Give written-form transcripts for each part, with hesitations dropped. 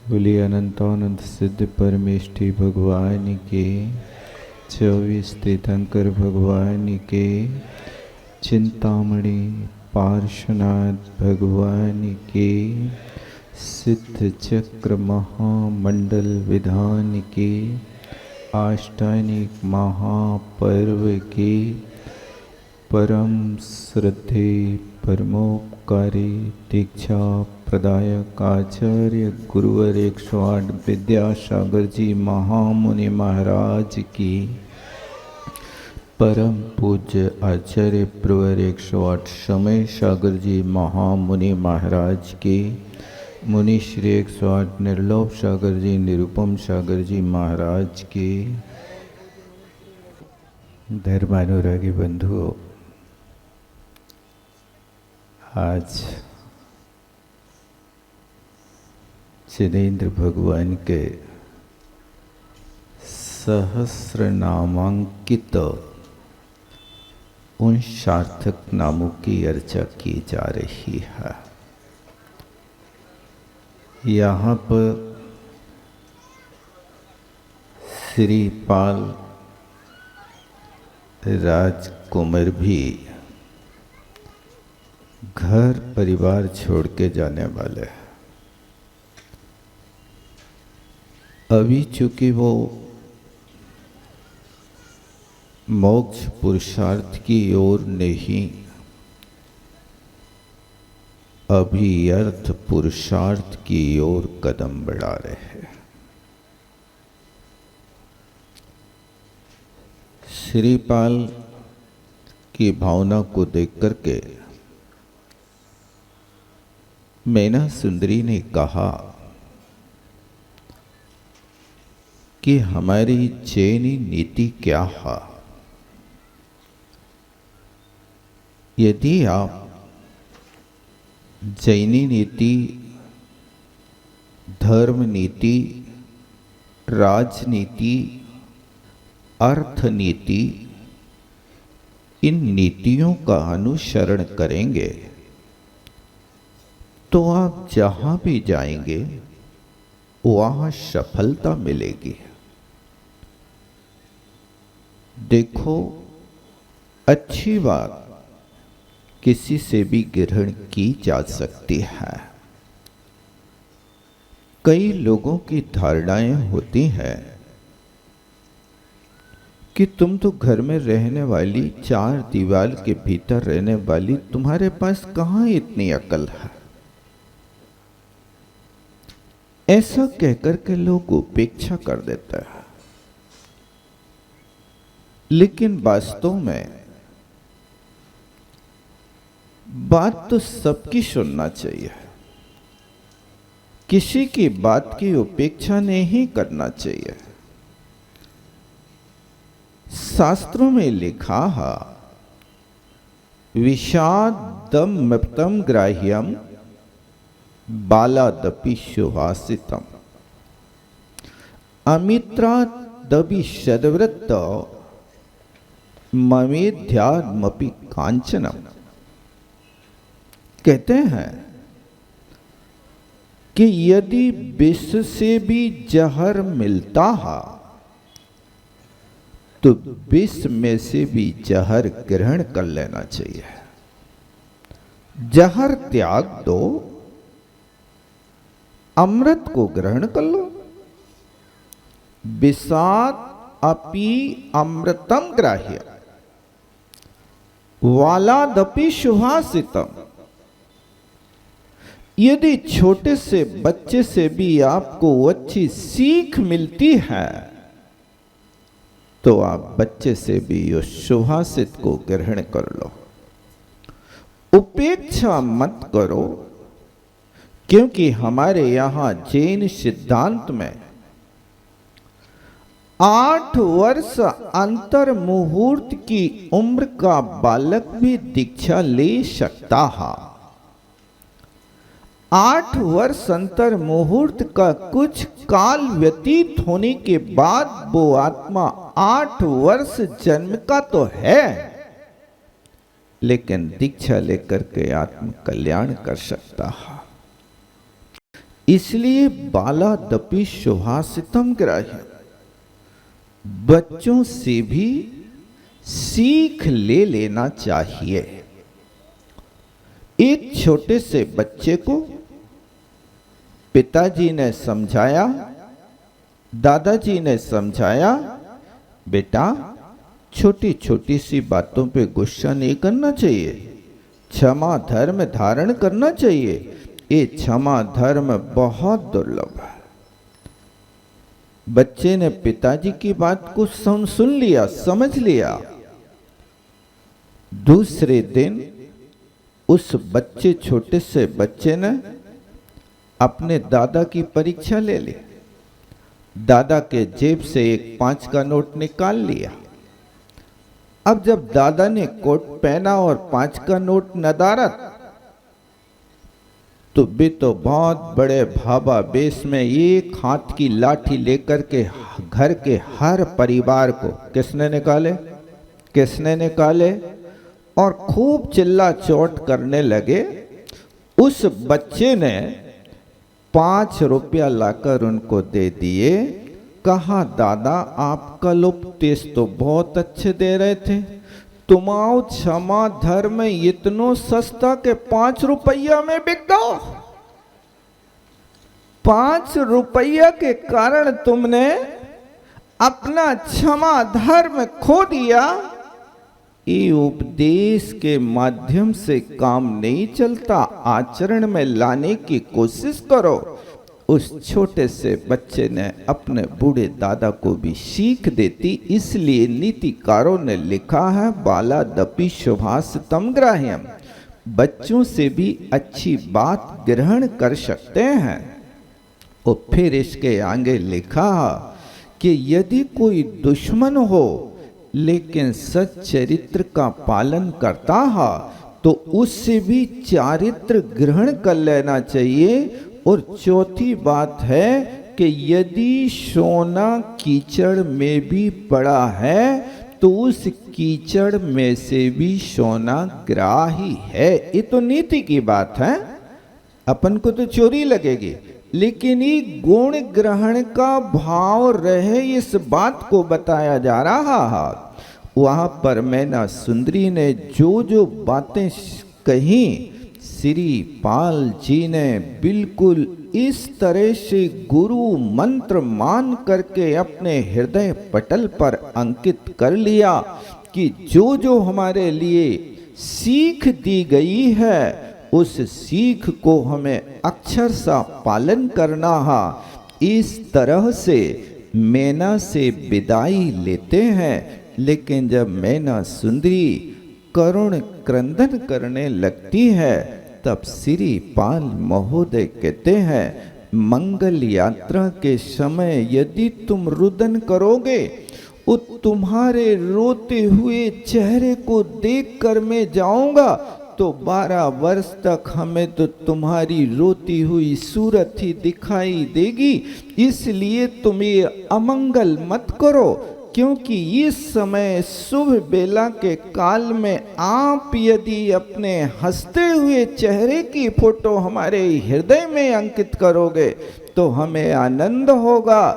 बोलिए अनंतानंद सिद्ध परमेष्ठी भगवान के, 24 तीर्थंकर भगवान के, चिंतामणि पार्श्वनाथ भगवान के, सिद्ध चक्र महामंडल विधान के, आष्टानिक महापर्व के परम श्रद्धे परमोपकारी दीक्षा प्रदायक आचार्य गुरुवर 108 विद्यासागर जी महामुनि महाराज की, परम पूज्य आचार्य प्रवर 108 समय सागर जी महामुनि महाराज के, मुनि श्री 108 निर्लोभ सागर जी निरुपम सागर जी महाराज के, धर्मानुरागी बंधुओं, आज जिनेन्द्र भगवान के सहस्र नामांकित उन सार्थक नामों की अर्चा की जा रही है। यहाँ पर श्रीपाल राजकुमार भी घर परिवार छोड़ के जाने वाले हैं। अभी चूंकि वो मोक्ष पुरुषार्थ की ओर नहीं, अभी अर्थ पुरुषार्थ की ओर कदम बढ़ा रहे हैं। श्रीपाल की भावना को देख करके मैना सुंदरी ने कहा कि हमारी जैनी नीति क्या है। यदि आप जैनी नीति, धर्म नीति, राजनीति, अर्थनीति, इन नीतियों का अनुसरण करेंगे तो आप जहां भी जाएंगे वहां सफलता मिलेगी। देखो, अच्छी बात किसी से भी ग्रहण की जा सकती है। कई लोगों की धारणाएं होती हैं कि तुम तो घर में रहने वाली, चार दीवार के भीतर रहने वाली, तुम्हारे पास कहां इतनी अकल है। ऐसा कहकर के लोग उपेक्षा कर देते हैं। लेकिन वास्तव में बात तो सबकी सुनना चाहिए, किसी की बात की उपेक्षा नहीं करना चाहिए। शास्त्रों में लिखा है, विषादम मृतम ग्राह्यम बालादपि सुभाषितम अमित्रादपि सद्वृत्त ममेध्यात्मपि कांचनम। कहते हैं कि यदि विष से भी जहर मिलता है तो विष में से भी जहर ग्रहण कर लेना चाहिए। जहर त्याग दो, अमृत को ग्रहण कर लो। विषाद अपि अमृतम ग्राह्य वालादपि सुभाषितम। यदि छोटे से बच्चे से भी आपको अच्छी सीख मिलती है तो आप बच्चे से भी उस सुभाषित को ग्रहण कर लो। उपेक्षा मत करो, क्योंकि हमारे यहां जैन सिद्धांत में 8 वर्ष अंतर मुहूर्त की उम्र का बालक भी दीक्षा ले सकता है। 8 वर्ष अंतर मुहूर्त का कुछ काल व्यतीत होने के बाद वो आत्मा 8 वर्ष जन्म का तो है, लेकिन दीक्षा लेकर के आत्म कल्याण कर सकता है। इसलिए बालादपि सुभाषितम ग्राह्यम, बच्चों से भी सीख ले लेना चाहिए। एक छोटे से बच्चे को पिताजी ने समझाया, दादाजी ने समझाया, बेटा छोटी छोटी सी बातों पे गुस्सा नहीं करना चाहिए, क्षमा धर्म धारण करना चाहिए। ये क्षमा धर्म बहुत दुर्लभ है। बच्चे ने पिताजी की बात को सुन लिया, समझ लिया। दूसरे दिन उस बच्चे, छोटे से बच्चे ने अपने दादा की परीक्षा ले ली। दादा के जेब से एक 5 का नोट निकाल लिया। अब जब दादा ने कोट पहना और 5 का नोट नदारत, तो भी तो बहुत बड़े भाबा बेस में एक हाथ की लाठी लेकर के घर के हर परिवार को किसने निकाले और खूब चिल्ला चोट करने लगे। उस बच्चे ने 5 रुपया लाकर उनको दे दिए। कहा, दादा आपका उपदेश तो बहुत अच्छे दे रहे थे, तुमाओ क्षमा धर्म इतनो सस्ता के 5 रुपया में बिक गो। 5 रुपया के कारण तुमने अपना क्षमा धर्म खो दिया। ये उपदेश के माध्यम से काम नहीं चलता, आचरण में लाने की कोशिश करो। उस छोटे से बच्चे ने अपने बूढ़े दादा को भी सीख देती। इसलिए नीतिकारों ने लिखा है, बालादपि सुभाषितम ग्राह्यम, बच्चों से भी अच्छी बात ग्रहण कर सकते हैं। और फिर इसके आगे लिखा कि यदि कोई दुश्मन हो लेकिन सच्चरित्र का पालन करता है तो उससे भी चारित्र ग्रहण कर लेना चाहिए। और चौथी बात है कि यदि सोना कीचड़ में भी पड़ा है तो उस कीचड़ में से भी सोना ग्राही है। ये तो नीति की बात है, अपन को तो चोरी लगेगी, लेकिन ये गुण ग्रहण का भाव रहे, इस बात को बताया जा रहा है। वहां पर मैना सुंदरी ने जो बातें कही, श्री पाल जी ने बिल्कुल इस तरह से गुरु मंत्र मान करके अपने हृदय पटल पर अंकित कर लिया कि जो हमारे लिए सीख दी गई है उस सीख को हमें अक्षर सा पालन करना है। इस तरह से मैना से विदाई लेते हैं। लेकिन जब मैना सुंदरी करुण क्रंदन करने लगती है तब श्री पाल महोदय कहते हैं, मंगल यात्रा के समय यदि तुम रुदन करोगे वो तुम्हारे रोते हुए चेहरे को देखकर मैं जाऊंगा तो 12 वर्ष तक हमें तो तुम्हारी रोती हुई सूरत ही दिखाई देगी। इसलिए तुम ये अमंगल मत करो, क्योंकि इस समय शुभ बेला के काल में आप यदि अपने हंसते हुए चेहरे की फोटो हमारे हृदय में अंकित करोगे तो हमें आनंद होगा।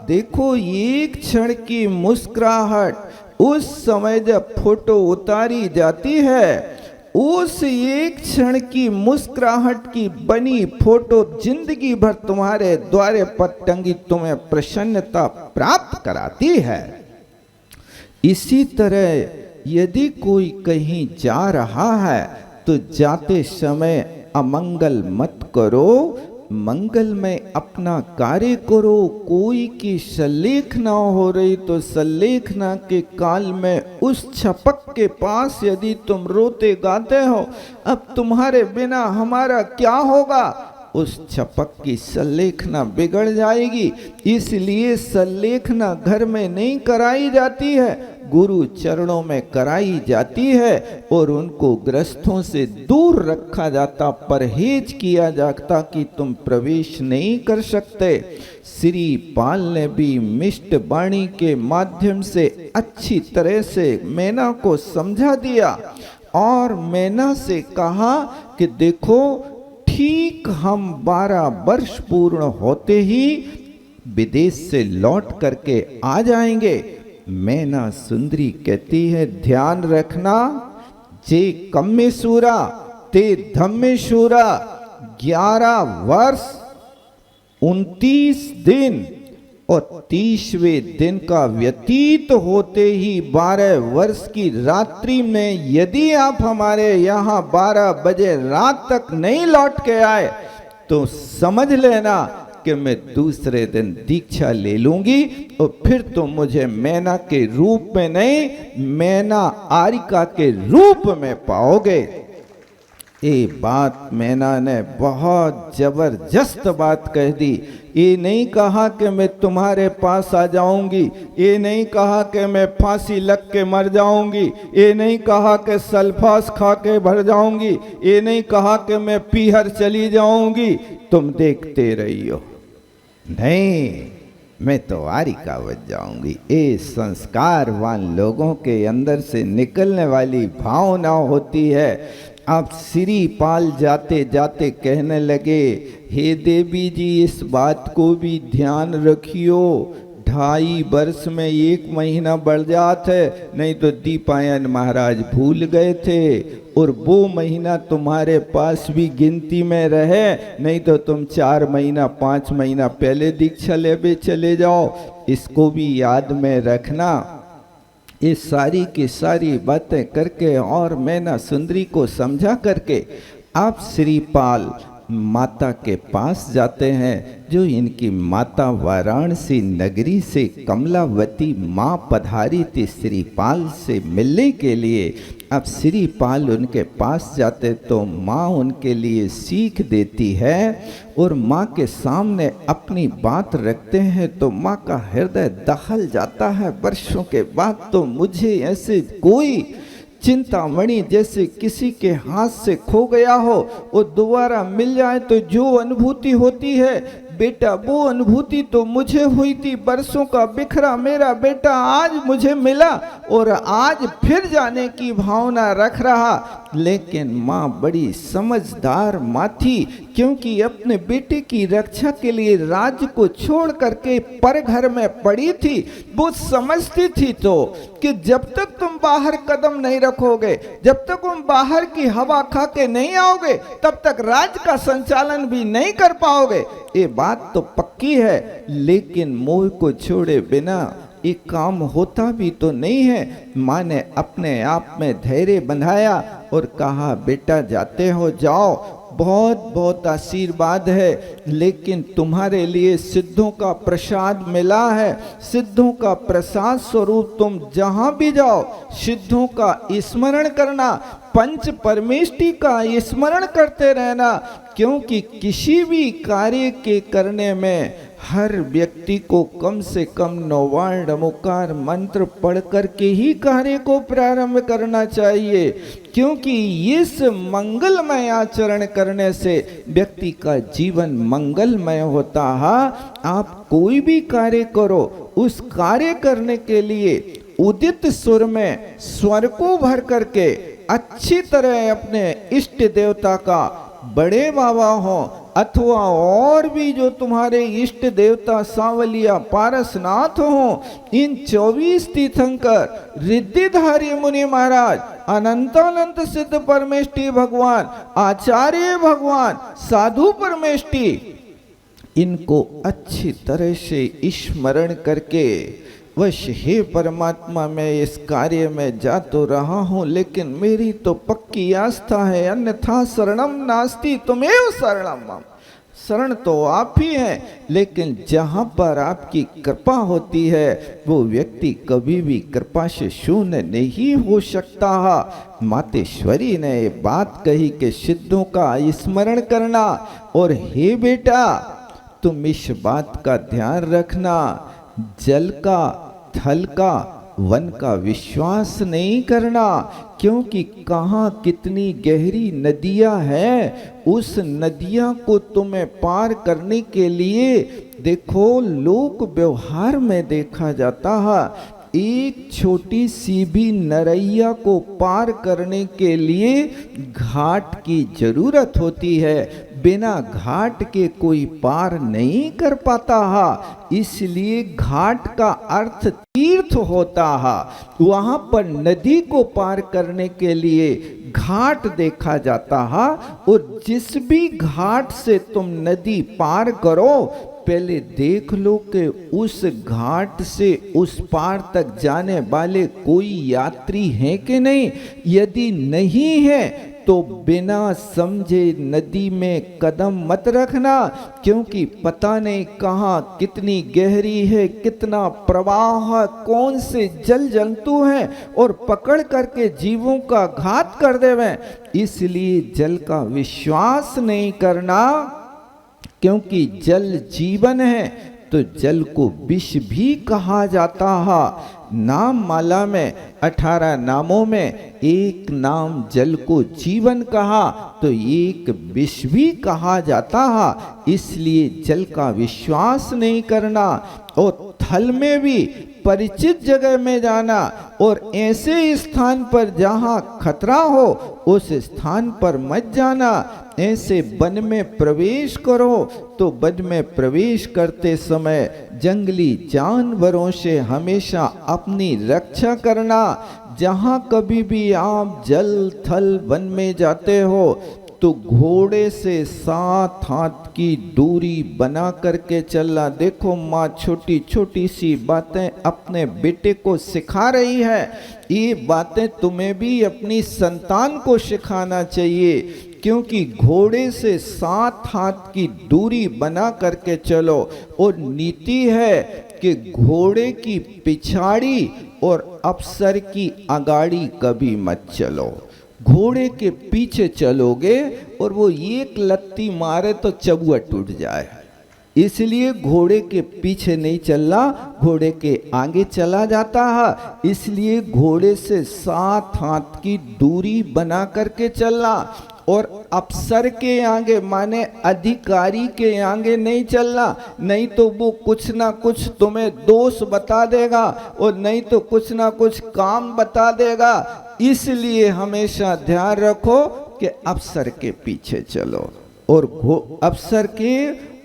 देखो, एक क्षण की मुस्कुराहट उस समय जब फोटो उतारी जाती है, उस एक क्षण की मुस्कुराहट की बनी फोटो जिंदगी भर तुम्हारे द्वारे पर टंगी तुम्हें प्रसन्नता प्राप्त कराती है। इसी तरह यदि कोई कहीं जा रहा है तो जाते समय अमंगल मत करो, मंगल में अपना कार्य करो। कोई की सल्लेखना हो रही तो सल्लेखना के काल में उस छपक के पास यदि तुम रोते गाते हो, अब तुम्हारे बिना हमारा क्या होगा, उस छपक की सल्लेखना बिगड़ जाएगी। इसलिए सल्लेखना घर में नहीं कराई जाती है, गुरु चरणों में कराई जाती है और उनको ग्रस्तों से दूर रखा जाता, परहेज किया जाता कि तुम प्रवेश नहीं कर सकते। श्री पाल ने भी मिष्ट वाणी के माध्यम से अच्छी तरह से मैना को समझा दिया और मैना से कहा कि देखो, ठीक हम 12 वर्ष पूर्ण होते ही विदेश से लौट करके आ जाएंगे। मैना सुंदरी कहती है ध्यान रखना, जे कम्मेशूरा ते धम्मेशूरा, 11 वर्ष 29 दिन और 30वें दिन का व्यतीत होते ही 12 वर्ष की रात्रि में यदि आप हमारे यहाँ 12 बजे रात तक नहीं लौट के आए तो समझ लेना कि मैं दूसरे दिन दीक्षा ले लूंगी और फिर तुम मुझे मैना के रूप में नहीं, मैना आरिका के रूप में पाओगे। ये बात मैना ने बहुत जबरदस्त बात कह दी। ये नहीं कहा कि मैं तुम्हारे पास आ जाऊंगी, ये नहीं कहा कि मैं फांसी लग के मर जाऊंगी, ये नहीं कहा कि सल्फास खा के भर जाऊंगी, ये नहीं कहा कि मैं पीहर चली जाऊंगी, तुम देखते रहियो। नहीं, मैं तो आरिका बन जाऊंगी। ये संस्कारवान लोगों के अंदर से निकलने वाली भावना होती है। अब श्रीपाल जाते जाते कहने लगे, हे देवी जी इस बात को भी ध्यान रखियो, 2.5 वर्ष में 1 महीना बढ़ जात है, नहीं तो दीपायन महाराज भूल गए थे और वो महीना तुम्हारे पास भी गिनती में रहे, नहीं तो तुम 4 महीना 5 महीना पहले दीक्षा लेवे चले जाओ, इसको भी याद में रखना। ये सारी की सारी बातें करके और मैना सुंदरी को समझा करके आप श्रीपाल माता के पास जाते हैं, जो इनकी माता वाराणसी नगरी से कमलावती माँ पधारी थी श्रीपाल से मिलने के लिए। अब श्रीपाल उनके पास जाते तो माँ उनके लिए सीख देती है और माँ के सामने अपनी बात रखते हैं तो माँ का हृदय दहल जाता है। वर्षों के बाद तो मुझे ऐसे कोई चिंतामणि जैसे किसी के हाथ से खो गया हो और दोबारा मिल जाए तो जो अनुभूति होती है बेटा, वो अनुभूति तो मुझे हुई थी। बरसों का बिखरा मेरा बेटा आज मुझे मिला और आज फिर जाने की भावना रख रहा। लेकिन माँ बड़ी समझदार माँ थी, क्योंकि अपने बेटे की रक्षा के लिए राज्य को छोड़ करके पर घर में पड़ी थी। वो समझती थी तो कि जब तक तुम बाहर कदम नहीं रखोगे, जब तक तुम बाहर की हवा खा के नहीं आओगे, तब तक राज्य का संचालन भी नहीं कर पाओगे। ये बात तो पक्की है, लेकिन मोह को छोड़े बिना एक काम होता भी तो नहीं है। माँ ने अपने आप में धैर्य बंधाया और कहा बेटा जाते हो जाओ, बहुत बहुत आशीर्वाद है, लेकिन तुम्हारे लिए सिद्धों का प्रसाद मिला है। सिद्धों का प्रसाद स्वरूप तुम जहाँ भी जाओ सिद्धों का स्मरण करना, पंच परमेष्टि का स्मरण करते रहना, क्योंकि किसी भी कार्य के करने में हर व्यक्ति को कम से कम 9 नमोकार मंत्र पढ़ करके ही कार्य को प्रारंभ करना चाहिए, क्योंकि इस मंगलमय आचरण करने से व्यक्ति का जीवन मंगलमय होता है। आप कोई भी कार्य करो, उस कार्य करने के लिए उदित सुर में स्वर को भर करके अच्छी तरह अपने इष्ट देवता का, बड़े बाबा हो अथवा और भी जो तुम्हारे इष्ट देवता सांवलिया पारसनाथ हो, इन 24 तीर्थंकर रिद्धिधारी मुनि महाराज, अनंतानंत सिद्ध परमेष्टि भगवान, आचार्य भगवान, साधु परमेष्टि, इनको अच्छी तरह से स्मरण करके वश हे परमात्मा मैं इस कार्य में जा तो रहा हूँ, लेकिन मेरी तो पक्की आस्था है, अन्यथा शरणम नास्ति तुमेव शरणम मम। शरण तो आप ही हैं, लेकिन जहाँ पर आपकी कृपा होती है वो व्यक्ति कभी भी कृपा से शून्य नहीं हो सकता है। मातेश्वरी ने ये बात कही कि सिद्धों का स्मरण करना, और हे बेटा तुम इस बात का ध्यान रखना, जल का, थल का, वन का विश्वास नहीं करना, क्योंकि कहाँ कितनी गहरी नदियाँ हैं। उस नदियाँ को तुम्हें पार करने के लिए देखो लोक व्यवहार में देखा जाता है, एक छोटी सी भी नरैया को पार करने के लिए घाट की जरूरत होती है। बिना घाट के कोई पार नहीं कर पाता है। इसलिए घाट का अर्थ तीर्थ होता है। वहां पर नदी को पार करने के लिए घाट देखा जाता है, और जिस भी घाट से तुम नदी पार करो, पहले देख लो कि उस घाट से उस पार तक जाने वाले कोई यात्री हैं कि नहीं। यदि नहीं है तो बिना समझे नदी में कदम मत रखना, क्योंकि पता नहीं कहाँ कितनी गहरी है, कितना प्रवाह, कौन से जल जंतु हैं और पकड़ करके जीवों का घात कर देवें। इसलिए जल का विश्वास नहीं करना, क्योंकि जल जीवन है। तो जल को विष भी कहा जाता है। नाम माला में 18 नामों में एक नाम जल को जीवन कहा, तो एक विष भी कहा जाता है। इसलिए जल का विश्वास नहीं करना, और थल में भी परिचित जगह में जाना, और ऐसे स्थान पर जहाँ खतरा हो उस स्थान पर मत जाना। ऐसे वन में प्रवेश करो तो वन में प्रवेश करते समय जंगली जानवरों से हमेशा अपनी रक्षा करना। जहाँ कभी भी आप जल थल वन में जाते हो तो घोड़े से 7 हाथ की दूरी बना करके चलना। देखो माँ छोटी छोटी सी बातें अपने बेटे को सिखा रही है। ये बातें तुम्हें भी अपनी संतान को सिखाना चाहिए, क्योंकि घोड़े से 7 हाथ की दूरी बना करके चलो। और नीति है कि घोड़े की पिछाड़ी और अफसर की अगाड़ी कभी मत चलो। घोड़े के पीछे चलोगे और वो एक लत्ती मारे तो चबुआ टूट जाए, इसलिए घोड़े के पीछे नहीं चलना, घोड़े के आगे चला जाता है। इसलिए घोड़े से 7 हाथ की दूरी बना करके चलना, और अफसर के आगे माने अधिकारी के आगे नहीं चलना, नहीं तो वो कुछ ना कुछ तुम्हें दोष बता देगा और नहीं तो कुछ ना कुछ काम बता देगा। इसलिए हमेशा ध्यान रखो कि अफसर के पीछे चलो और अफसर के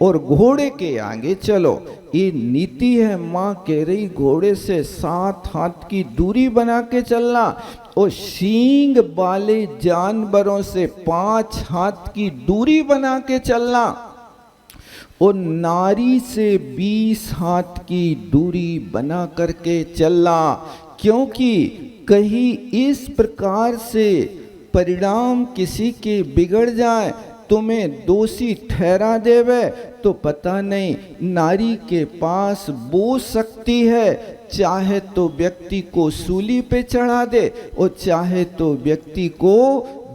और घोड़े के आगे चलो। ये नीति है। माँ कह रही घोड़े से 7 हाथ की दूरी बना के चलना, और सींग वाले जानवरों से 5 हाथ की दूरी बना के चलना, और नारी से 20 हाथ की दूरी बना करके चलना। क्योंकि कहीं इस प्रकार से परिणाम किसी के बिगड़ जाए, तुम्हें दोषी ठहरा देवे, तो पता नहीं नारी के पास वो शक्ति है, चाहे तो व्यक्ति को सूली पे चढ़ा दे और चाहे तो व्यक्ति को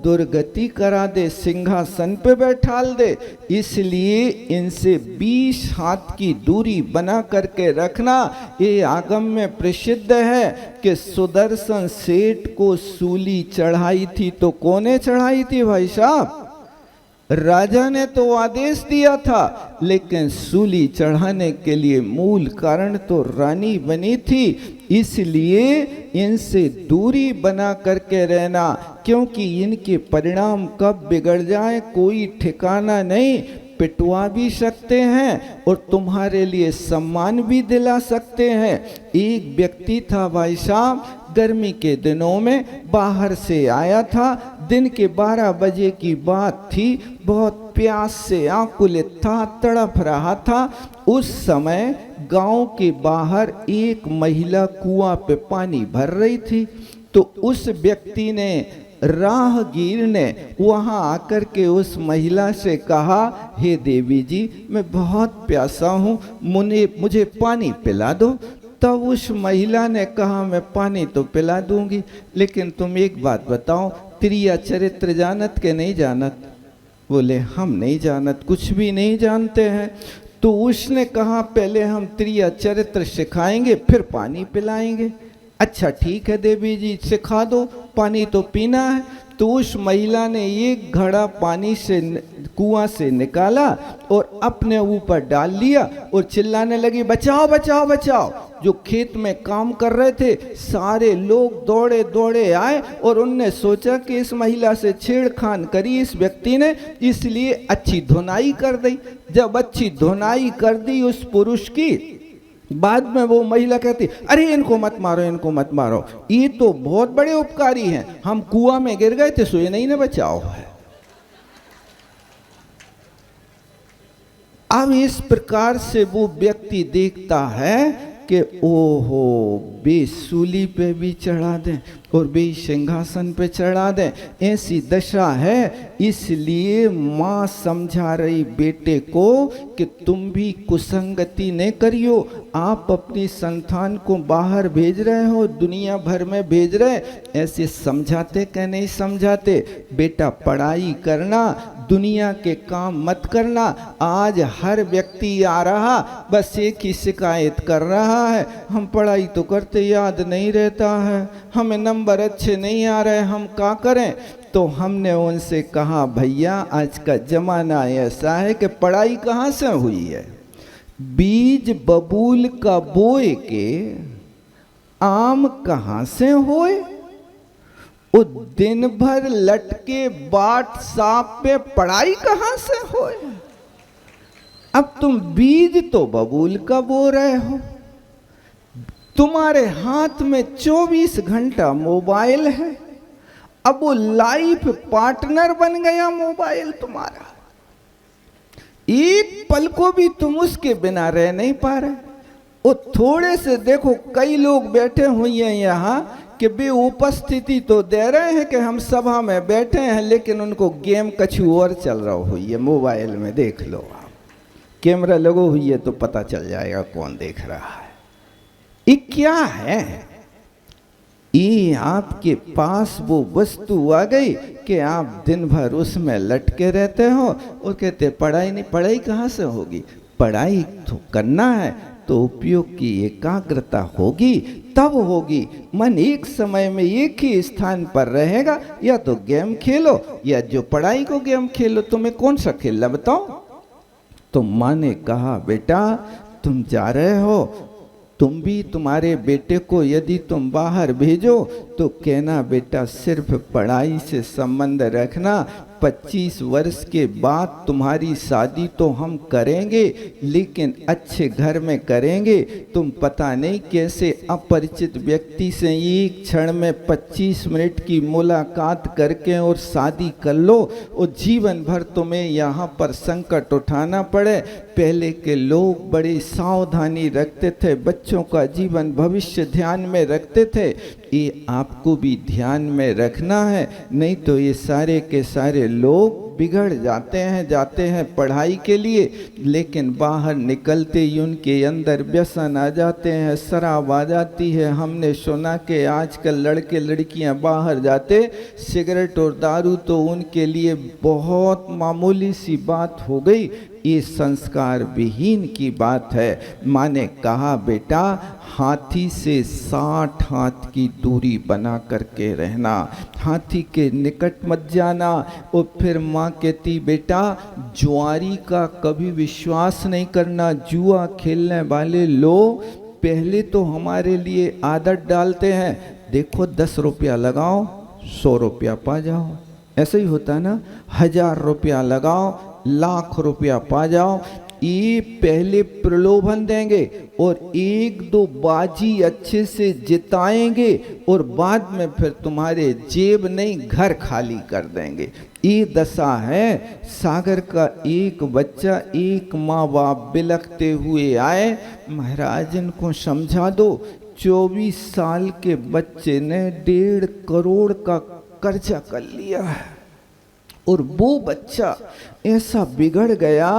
दुर्गति करा दे, सिंहासन पे बैठाल दे। इसलिए इनसे 20 हाथ की दूरी बना करके रखना। ये आगम में प्रसिद्ध है कि सुदर्शन सेठ को सूली चढ़ाई थी तो कौने चढ़ाई थी भाई साहब? राजा ने तो आदेश दिया था, लेकिन सूली चढ़ाने के लिए मूल कारण तो रानी बनी थी। इसलिए इनसे दूरी बना करके रहना, क्योंकि इनके परिणाम कब बिगड़ जाए कोई ठिकाना नहीं। पिटवा भी सकते हैं और तुम्हारे लिए सम्मान भी दिला सकते हैं। एक व्यक्ति था भाई साहब, गर्मी के दिनों में बाहर से आया था, दिन के 12 बजे की बात थी, बहुत प्यास से आकुलित था, तड़प रहा था। उस समय गांव के बाहर एक महिला कुआं पे पानी भर रही थी, तो उस व्यक्ति ने, राहगीर ने वहां आकर के उस महिला से कहा, हे देवी जी मैं बहुत प्यासा हूँ, मुझे पानी पिला दो। तब उस महिला ने कहा मैं पानी तो पिला दूंगी, लेकिन तुम एक बात बताओ, त्रिया चरित्र जानत के नहीं जानत? बोले हम नहीं जानत, कुछ भी नहीं जानते हैं। तो उसने कहा पहले हम त्रिया चरित्र सिखाएंगे फिर पानी पिलाएंगे। अच्छा ठीक है देवी जी, सिखा दो, पानी तो पीना है। तो उस महिला ने एक घड़ा पानी से कुआं से निकाला और अपने ऊपर डाल लिया और चिल्लाने लगी, बचाओ बचाओ बचाओ। जो खेत में काम कर रहे थे सारे लोग दौड़े दौड़े आए और उनने सोचा कि इस महिला से छेड़खान करी इस व्यक्ति ने, इसलिए अच्छी धुनाई कर दी। जब अच्छी धुनाई कर दी उस पुरुष की, बाद में वो महिला कहती, अरे इनको मत मारो, इनको मत मारो, ये तो बहुत बड़े उपकारी हैं, हम कुआं में गिर गए थे सो ये नहीं ना बचाओ है। अब इस प्रकार से वो व्यक्ति देखता है कि ओहो, बे सूली पे भी चढ़ा दें और बे सिंहासन पे चढ़ा दें, ऐसी दशा है। इसलिए माँ समझा रही बेटे को कि तुम भी कुसंगति नहीं करियो, आप अपनी संतान को बाहर भेज रहे हो, दुनिया भर में भेज रहे, ऐसे समझाते कि नहीं समझाते, बेटा पढ़ाई करना, दुनिया के काम मत करना। आज हर व्यक्ति आ रहा बस एक ही शिकायत कर रहा है, हम पढ़ाई तो करते याद नहीं रहता है, हमें नंबर अच्छे नहीं आ रहे, हम क्या करें। तो हमने उनसे कहा, भैया आज का जमाना ऐसा है कि पढ़ाई कहाँ से हुई है, बीज बबूल का बोए के आम कहाँ से होए, वो दिन भर लटके बाट साप पे पढ़ाई कहाँ से होए। अब तुम बीज तो बबूल का बो रहे हो, तुम्हारे हाथ में 24 घंटा मोबाइल है, अब वो लाइफ पार्टनर बन गया मोबाइल तुम्हारा, एक पल को भी तुम उसके बिना रह नहीं पा रहे। वो थोड़े से देखो, कई लोग बैठे हुए हैं यहाँ कि बे उपस्थिति तो दे रहे हैं कि हम सभा में बैठे हैं, लेकिन उनको गेम कछु और चल रहा हुई है मोबाइल में। देख लो आप, कैमरा लगो हुई है तो पता चल जाएगा कौन देख रहा है। ये क्या है, ये आपके पास वो वस्तु आ गई कि आप दिन भर उसमें लटके रहते हो और कहते पढ़ाई नहीं, पढ़ाई कहाँ से होगी, पढ़ाई तो करना है तो उपयोग की एकाग्रता होगी तब होगी। मन एक समय में एक ही स्थान पर रहेगा, या तो गेम खेलो या जो पढ़ाई को गेम खेलो, तुम्हें कौन सा खेलना बताओ। तो माँ ने कहा, बेटा तुम जा रहे हो, तुम भी तुम्हारे बेटे को यदि तुम बाहर भेजो तो कहना बेटा सिर्फ पढ़ाई से संबंध रखना, 25 वर्ष के बाद तुम्हारी शादी तो हम करेंगे लेकिन अच्छे घर में करेंगे। तुम पता नहीं कैसे अपरिचित व्यक्ति से एक क्षण में 25 मिनट की मुलाकात करके और शादी कर लो और जीवन भर तुम्हें यहाँ पर संकट उठाना पड़े। पहले के लोग बड़ी सावधानी रखते थे, बच्चों का जीवन भविष्य ध्यान में रखते थे, ये आपको भी ध्यान में रखना है, नहीं तो ये सारे के सारे लोग बिगड़ जाते हैं पढ़ाई के लिए, लेकिन बाहर निकलते ही उनके अंदर व्यसन आ जाते हैं, शराब आ जाती है। हमने सुना कि आजकल लड़के लड़कियां बाहर जाते, सिगरेट और दारू तो उनके लिए बहुत मामूली सी बात हो गई। ये संस्कार विहीन की बात है। माँ ने कहा, बेटा हाथी से 60 हाथ की दूरी बना करके रहना, हाथी के निकट मत जाना। और फिर माँ कहती, बेटा जुआरी का कभी विश्वास नहीं करना। जुआ खेलने वाले लोग पहले तो हमारे लिए आदत डालते हैं, देखो 10 रुपया लगाओ 100 रुपया पा जाओ, ऐसे ही होता ना, 1000 रुपया लगाओ लाख रुपया पा जाओ। ये पहले प्रलोभन देंगे और 1-2 बाजी अच्छे से जिताएंगे और बाद में फिर तुम्हारे जेब नहीं घर खाली कर देंगे। ये दशा है। सागर का एक बच्चा, एक माँ बाप बिलखते हुए आए, महाराज इनको समझा दो। 24 साल के बच्चे ने 1.5 करोड़ का कर्जा कर लिया है और वो बच्चा ऐसा बिगड़ गया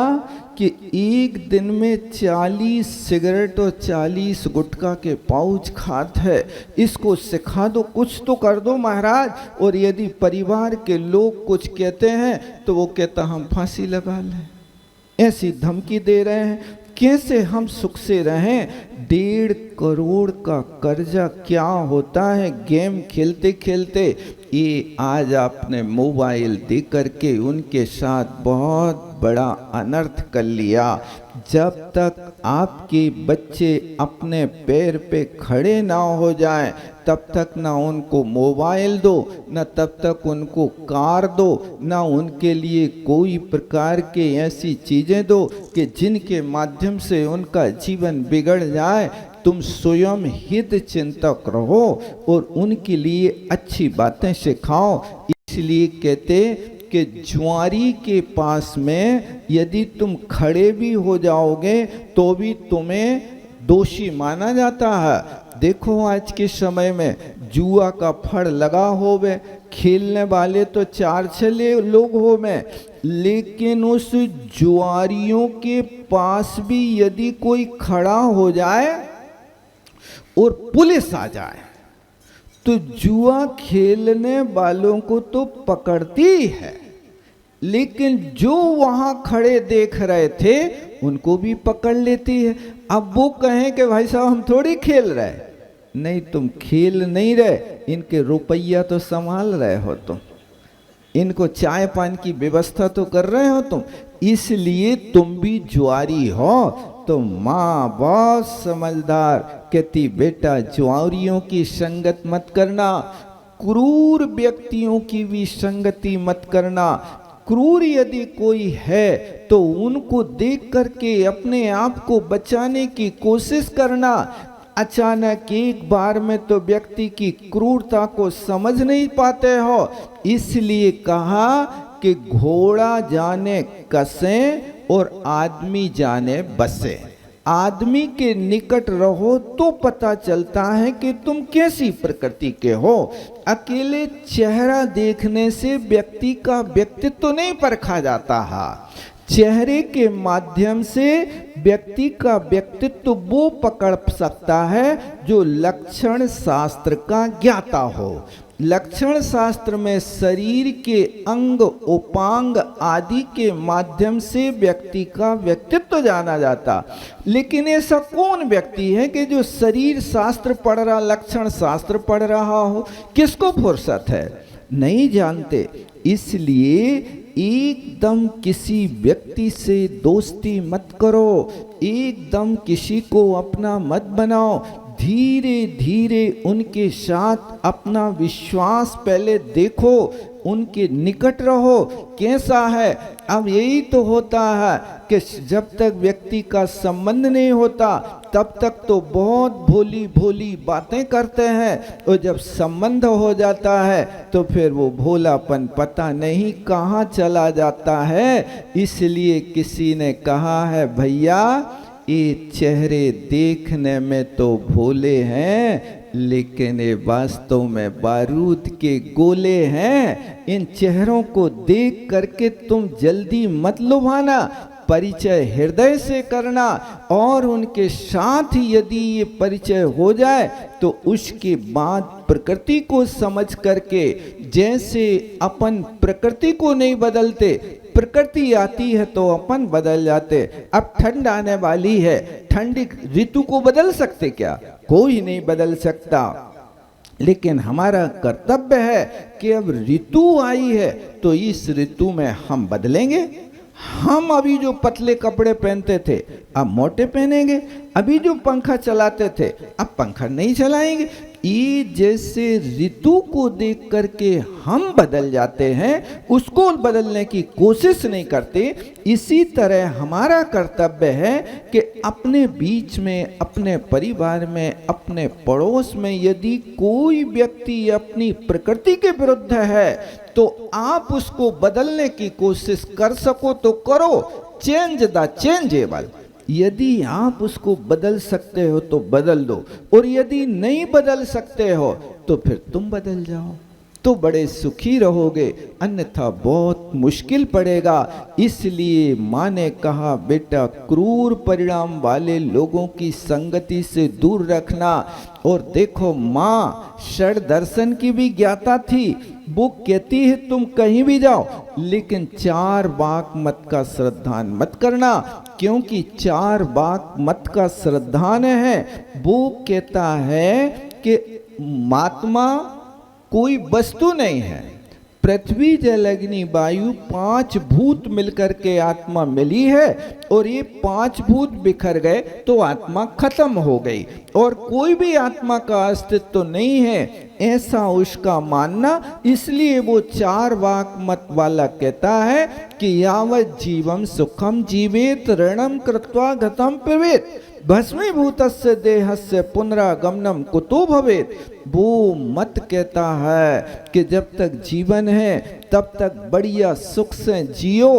कि एक दिन में 40 सिगरेट और 40 गुटखा के पाउच खात है। इसको सिखा दो, कुछ तो कर दो महाराज। और यदि परिवार के लोग कुछ कहते हैं तो वो कहता हम फांसी लगा लें, ऐसी धमकी दे रहे हैं। कैसे हम सुख से रहें। 1.5 करोड़ का कर्जा क्या होता है गेम खेलते खेलते। ये आज आपने मोबाइल दे करके उनके साथ बहुत बड़ा अनर्थ कर लिया। जब तक आपके बच्चे अपने पैर पे खड़े ना हो जाएं, तब तक ना उनको मोबाइल दो, ना तब तक उनको कार दो, ना उनके लिए कोई प्रकार के ऐसी चीज़ें दो कि जिनके माध्यम से उनका जीवन बिगड़ जाए। तुम स्वयं हित चिंतक रहो और उनके लिए अच्छी बातें सिखाओ। इसलिए कहते कि जुआरी के पास में यदि तुम खड़े भी हो जाओगे तो भी तुम्हें दोषी माना जाता है। देखो आज के समय में जुआ का फड़ लगा होवे, खेलने वाले तो 4-6 लोग होवे, लेकिन उस जुआरियों के पास भी यदि कोई खड़ा हो जाए और पुलिस आ जाए तो जुआ खेलने वालों को तो पकड़ती है, लेकिन जो वहां खड़े देख रहे थे उनको भी पकड़ लेती है। अब वो कहें कि भाई साहब हम थोड़ी खेल रहे, नहीं तुम खेल नहीं रहे, इनके रुपया तो संभाल रहे हो तुम, इनको चाय पानी की व्यवस्था तो कर रहे हो तुम, इसलिए तुम भी जुआरी हो। तो माँ बहुत समझदार कहती बेटा जुआरियों की संगत मत करना, क्रूर व्यक्तियों की भी संगति मत करना। क्रूर यदि कोई है तो उनको देख करके अपने आप को बचाने की कोशिश करना। अचानक एक बार में तो व्यक्ति की क्रूरता को समझ नहीं पाते हो, इसलिए कहा कि घोड़ा जाने कसे और आदमी जाने बसे। आदमी के निकट रहो तो पता चलता है कि तुम कैसी प्रकृति के हो। अकेले चेहरा देखने से व्यक्ति का व्यक्तित्व तो नहीं परखा जाता है। चेहरे के माध्यम से व्यक्ति का व्यक्तित्व वो पकड़ सकता है जो लक्षण शास्त्र का ज्ञाता हो। लक्षण शास्त्र में शरीर के अंग उपांग आदि के माध्यम से व्यक्ति का व्यक्तित्व जाना जाता, लेकिन ऐसा कौन व्यक्ति है कि जो शरीर शास्त्र पढ़ रहा, लक्षण शास्त्र पढ़ रहा हो? किसको फुर्सत है? नहीं जानते। इसलिए एकदम किसी व्यक्ति से दोस्ती मत करो, एकदम किसी को अपना मत बनाओ। धीरे धीरे उनके साथ अपना विश्वास पहले देखो, उनके निकट रहो। कैसा है? अब यही तो होता है कि जब तक व्यक्ति का संबंध नहीं होता तब तक तो बहुत भोली भोली बातें करते हैं, और जब संबंध हो जाता है तो फिर वो भोलापन पता नहीं कहाँ चला जाता है। इसलिए किसी ने कहा है भैया ये चेहरे देखने में तो भोले हैं, लेकिन ये वास्तव में बारूद के गोले हैं। इन चेहरों को देख करके तुम जल्दी मत लुभाना, परिचय हृदय से करना, और उनके साथ ही यदि ये परिचय हो जाए तो उसके बाद प्रकृति को समझ करके, जैसे अपन प्रकृति को नहीं बदलते, प्रकृति आती है तो अपन बदल जाते। अब ठंड आने वाली है, ठंडी ऋतु को बदल सकते क्या? कोई नहीं बदल सकता। लेकिन हमारा कर्तव्य है कि अब ऋतु आई है तो इस ऋतु में हम बदलेंगे। हम अभी जो पतले कपड़े पहनते थे अब मोटे पहनेंगे, अभी जो पंखा चलाते थे अब पंखा नहीं चलाएंगे। ये जैसे ऋतु को देख करके हम बदल जाते हैं, उसको बदलने की कोशिश नहीं करते, इसी तरह हमारा कर्तव्य है कि अपने बीच में, अपने परिवार में, अपने पड़ोस में यदि कोई व्यक्ति अपनी प्रकृति के विरुद्ध है तो आप उसको बदलने की कोशिश कर सको तो करो। Change the changeable. यदि आप उसको बदल सकते हो तो बदल दो, और यदि नहीं बदल सकते हो तो फिर तुम बदल जाओ। तो बड़े सुखी रहोगे, अन्यथा बहुत मुश्किल पड़ेगा। इसलिए माँ ने कहा, बेटा क्रूर परिणाम वाले लोगों की संगति से दूर रखना। और देखो, माँ षड दर्शन की भी ज्ञाता थी। वो कहती है तुम कहीं भी जाओ, लेकिन 4 वाक मत का श्रद्धान मत करना, क्योंकि 4 वाक मत का श्रद्धान है। वो कहता है कि महात्मा कोई वस्तु नहीं है, पृथ्वी जल अग्नि वायु 5 भूत मिलकर के आत्मा मिली है, और ये 5 भूत बिखर गए तो आत्मा खत्म हो गई, और कोई भी आत्मा का अस्तित्व तो नहीं है, ऐसा उसका मानना। इसलिए वो 4 वाक मत वाला कहता है कि यावत् जीवम सुखम जीवेत ऋणम कृत्वा गतम पिबेत भस्मीभूतस्य देहस्य पुनरागमनम कुतो भवेत। वो मत कहता है कि जब तक जीवन है तब तक बढ़िया सुख से जियो,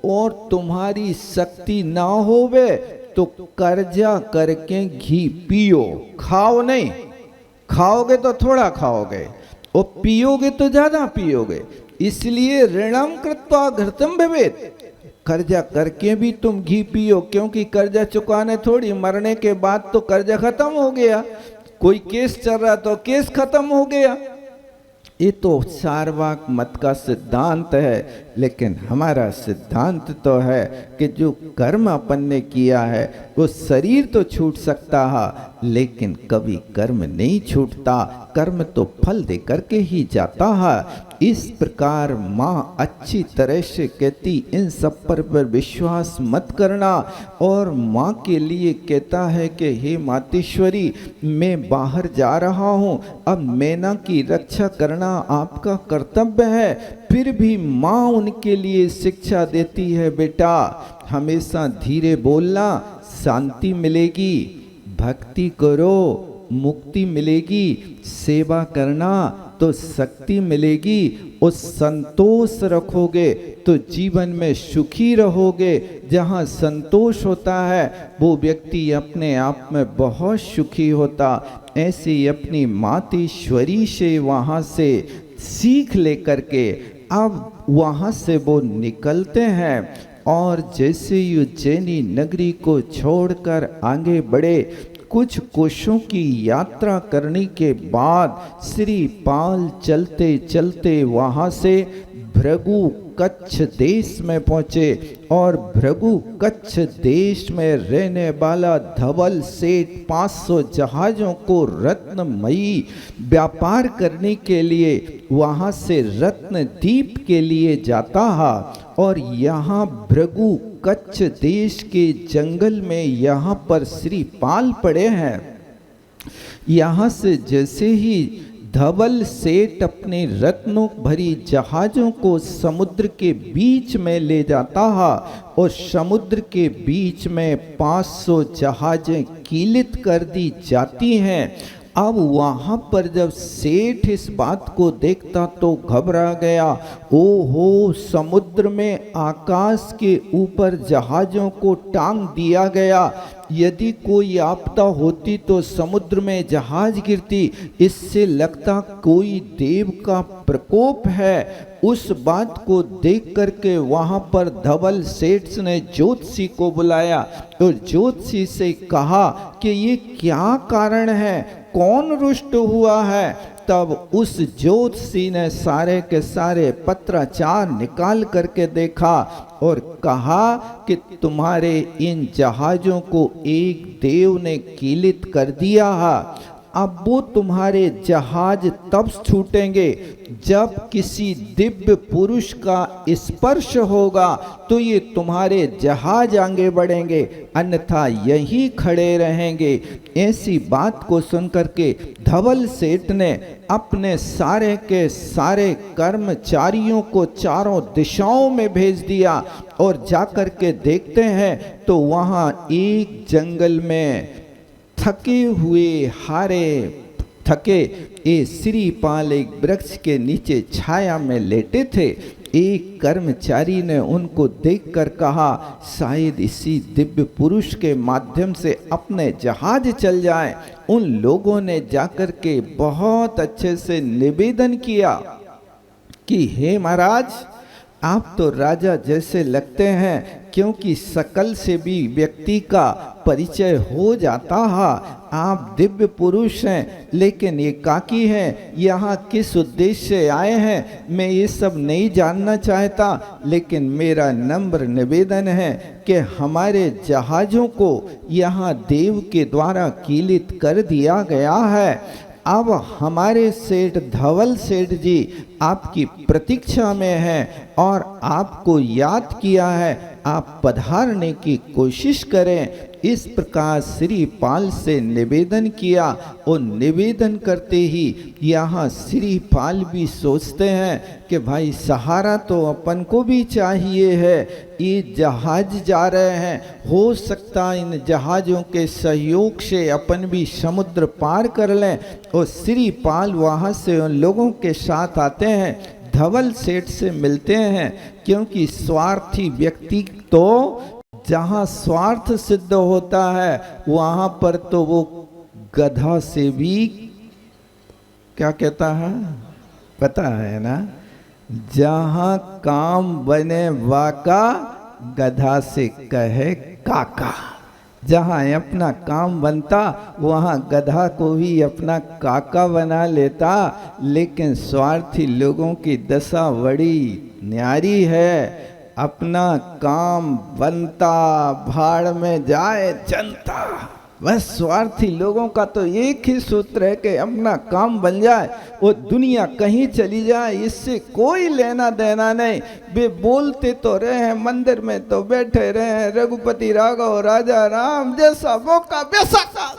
और तुम्हारी शक्ति ना होवे तो कर्जा करके घी पियो, खाओ नहीं। खाओगे तो थोड़ा खाओगे और पियोगे तो ज्यादा पियोगे। इसलिए ऋणम कृत्वा घृतम भवेत, कर्जा करके भी तुम घी पियो, क्योंकि कर्जा चुकाने थोड़ी, मरने के बाद तो कर्जा खत्म हो गया। कोई केस चल रहा तो केस खत्म हो गया। ये तो 4 वाक मत का सिद्धांत है, लेकिन हमारा सिद्धांत तो है कि जो कर्म अपन ने किया है वो शरीर तो छूट सकता है, लेकिन कभी कर्म नहीं छूटता। कर्म तो फल दे करके ही जाता है। इस प्रकार माँ अच्छी तरह से कहती, इन सब पर विश्वास मत करना। और माँ के लिए कहता है कि हे मातेश्वरी, मैं बाहर जा रहा हूँ, अब मैना की रक्षा करना आपका कर्तव्य है। फिर भी माँ उनके लिए शिक्षा देती है, बेटा हमेशा धीरे बोलना, शांति मिलेगी, भक्ति करो मुक्ति मिलेगी, सेवा करना तो शक्ति मिलेगी, और संतोष रखोगे तो जीवन में सुखी रहोगे। जहाँ संतोष होता है वो व्यक्ति अपने आप में बहुत सुखी होता। ऐसे अपनी मातेश्वरी से वहाँ से सीख लेकर के अब वहाँ से वो निकलते हैं, और जैसे उज्जैनी नगरी को छोड़कर आगे बढ़े, कुछ कोशों की यात्रा करने के बाद श्री पाल चलते चलते वहाँ से भृगु कच्छ देश में पहुँचे, और भृगु कच्छ देश में रहने वाला धवल सेठ 500 जहाज़ों को रत्नमयी व्यापार करने के लिए वहाँ से रत्नदीप के लिए जाता है। और यहाँ भृगु कच्छ देश के जंगल में यहाँ पर श्री पाल पड़े हैं। यहाँ से जैसे ही धवल सेठ अपने रत्नों भरी जहाज़ों को समुद्र के बीच में ले जाता है, और समुद्र के बीच में 500 जहाज़ें कीलित कर दी जाती हैं। अब वहाँ पर जब सेठ इस बात को देखता तो घबरा गया। ओहो, समुद्र में आकाश के ऊपर जहाज़ों को टांग दिया गया, यदि कोई आपदा होती तो समुद्र में जहाज गिरती, इससे लगता कोई देव का प्रकोप है। उस बात को देख करके वहाँ पर धवल सेठ ने ज्योतिषी को बुलाया और ज्योतिषी से कहा कि ये क्या कारण है, कौन रुष्ट हुआ है। तब उस ज्योतिषी ने सारे के सारे पत्राचार निकाल करके देखा और कहा कि तुम्हारे इन जहाज़ों को एक देव ने कीलित कर दिया है। अब वो तुम्हारे जहाज तब छूटेंगे जब किसी दिव्य पुरुष का स्पर्श होगा, तो ये तुम्हारे जहाज आगे बढ़ेंगे, अन्यथा यही खड़े रहेंगे। ऐसी बात को सुनकर के धवल सेठ ने अपने सारे के सारे कर्मचारियों को चारों दिशाओं में भेज दिया, और जाकर के देखते हैं तो वहाँ एक जंगल में थके हुए हारे थके ये श्री पाल एक वृक्ष के नीचे छाया में लेटे थे। एक कर्मचारी ने उनको देखकर कहा, शायद इसी दिव्य पुरुष के माध्यम से अपने जहाज चल जाए। उन लोगों ने जाकर के बहुत अच्छे से निवेदन किया कि हे महाराज, आप तो राजा जैसे लगते हैं, क्योंकि शकल से भी व्यक्ति का परिचय हो जाता है। आप दिव्य पुरुष हैं, लेकिन एकाकी हैं। यहाँ किस उद्देश्य से आए हैं मैं ये सब नहीं जानना चाहता, लेकिन मेरा नम्र निवेदन है कि हमारे जहाज़ों को यहाँ देव के द्वारा कीलित कर दिया गया है। अब हमारे सेठ धवल सेठ जी आपकी प्रतीक्षा में हैं और आपको याद किया है, आप पधारने की कोशिश करें। इस प्रकार श्रीपाल से निवेदन किया और निवेदन करते ही यहाँ श्रीपाल भी सोचते हैं कि भाई सहारा तो अपन को भी चाहिए है। ये जहाज जा रहे हैं, हो सकता इन जहाज़ों के सहयोग से अपन भी समुद्र पार कर लें। और श्रीपाल वहाँ से उन लोगों के साथ आते हैं, धवल सेठ से मिलते हैं, क्योंकि स्वार्थी व्यक्ति तो जहाँ स्वार्थ सिद्ध होता है वहाँ पर तो वो गधा से भी क्या कहता है पता है ना, जहाँ काम बने वाका गधा से कहे काका। जहाँ अपना काम बनता वहाँ गधा को भी अपना काका बना लेता। लेकिन स्वार्थी लोगों की दशा बड़ी न्यारी है। अपना काम बनता भाड़ में जाए जनता। बस स्वार्थी लोगों का तो एक ही सूत्र है कि अपना काम बन जाए, वो दुनिया कहीं चली जाए, इससे कोई लेना देना नहीं। वे बोलते तो रहे हैं, मंदिर में तो बैठे रहे हैं, रघुपति राघव राजा राम, जैसा मौका वैसा का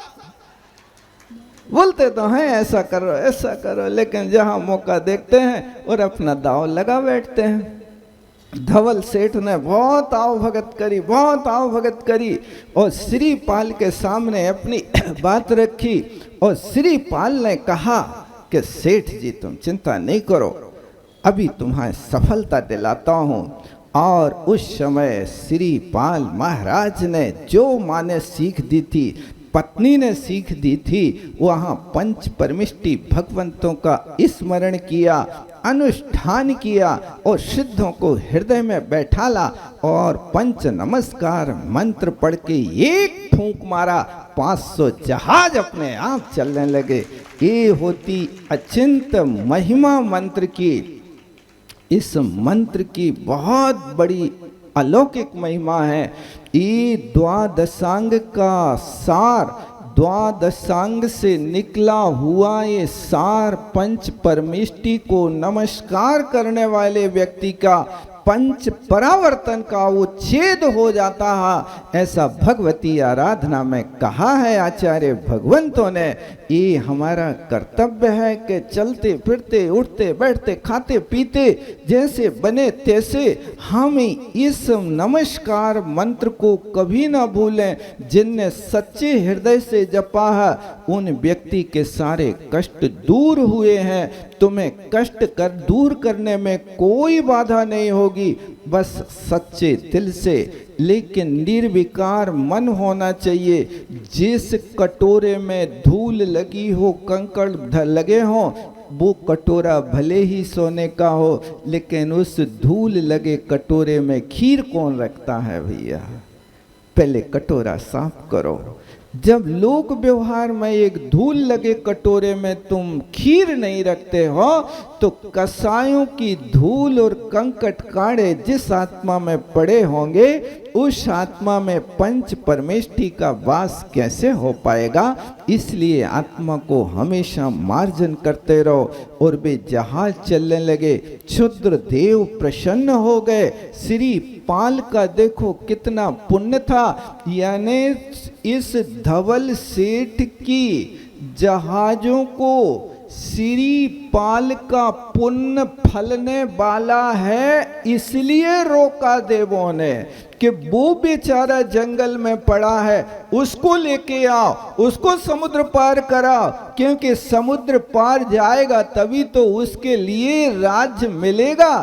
बोलते तो हैं, ऐसा करो ऐसा करो, लेकिन जहाँ मौका देखते हैं और अपना दाव लगा बैठते हैं। धवल सेठ ने बहुत आवभगत करी, बहुत आवभगत करी और श्रीपाल के सामने अपनी बात रखी। और श्रीपाल ने कहा कि सेठ जी तुम चिंता नहीं करो, अभी तुम्हें सफलता दिलाता हूँ। और उस समय श्रीपाल महाराज ने जो माने सीख दी थी, पत्नी ने सीख दी थी, वहाँ पंच परमिष्टि भगवंतों का स्मरण किया, अनुष्ठान किया और सिद्धों को हृदय में बैठाला और पंच नमस्कार मंत्र पढ़ के एक फूंक मारा, 500 जहाज अपने आप चलने लगे। ये होती अचिंत महिमा मंत्र की। इस मंत्र की बहुत बड़ी अलौकिक महिमा है। ये द्वादशांग का सार, द्वादशांग से निकला हुआ ये सार पंच परमेष्टि को नमस्कार करने वाले व्यक्ति का पंच परावर्तन का वो छेद हो जाता है। ऐसा भगवती आराधना में कहा है आचार्य भगवंतों ने। ये हमारा कर्तव्य है कि चलते फिरते उठते बैठते खाते पीते जैसे बने तैसे हम इस नमस्कार मंत्र को कभी ना भूलें। जिनने सच्चे हृदय से जपा है उन व्यक्ति के सारे कष्ट दूर हुए हैं। तुम्हें कष्ट कर दूर करने में कोई बाधा नहीं होगी, बस सच्चे दिल से, लेकिन निर्विकार मन होना चाहिए। जिस कटोरे में धूल लगी हो, कंकड़ लगे हो, वो कटोरा भले ही सोने का हो, लेकिन उस धूल लगे कटोरे में खीर कौन रखता है भैया? पहले कटोरा साफ करो। जब लोक व्यवहार में एक धूल लगे कटोरे में तुम खीर नहीं रखते हो, तो कसायों की धूल और कंकट कांटे जिस आत्मा में पड़े होंगे, उस आत्मा में पंच परमेष्टि का वास कैसे हो पाएगा? इसलिए आत्मा को हमेशा मार्जन करते रहो। और वे जहाज चलने लगे, क्षुद्र देव प्रसन्न हो गए। श्री पाल का देखो कितना पुण्य था, यानी इस धवल सेठ की जहाजों को श्री पाल का पुण्य फलने वाला है, इसलिए रोका देवों ने कि वो बेचारा जंगल में पड़ा है, उसको लेके आओ, उसको समुद्र पार कराओ, क्योंकि समुद्र पार जाएगा तभी तो उसके लिए राज्य मिलेगा।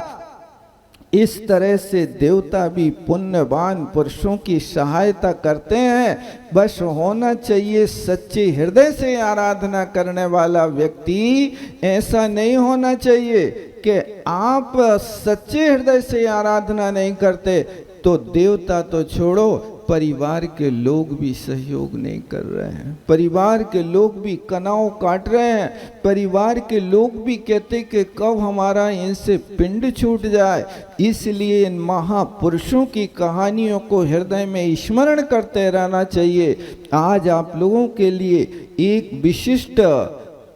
इस तरह से देवता भी पुण्यवान पुरुषों की सहायता करते हैं। बस होना चाहिए सच्चे हृदय से आराधना करने वाला व्यक्ति। ऐसा नहीं होना चाहिए कि आप सच्चे हृदय से आराधना नहीं करते तो देवता तो छोड़ो, परिवार के लोग भी सहयोग नहीं कर रहे हैं, परिवार के लोग भी कनाव काट रहे हैं, परिवार के लोग भी कहते कि कब हमारा इनसे पिंड छूट जाए। इसलिए इन महापुरुषों की कहानियों को हृदय में स्मरण करते रहना चाहिए। आज आप लोगों के लिए एक विशिष्ट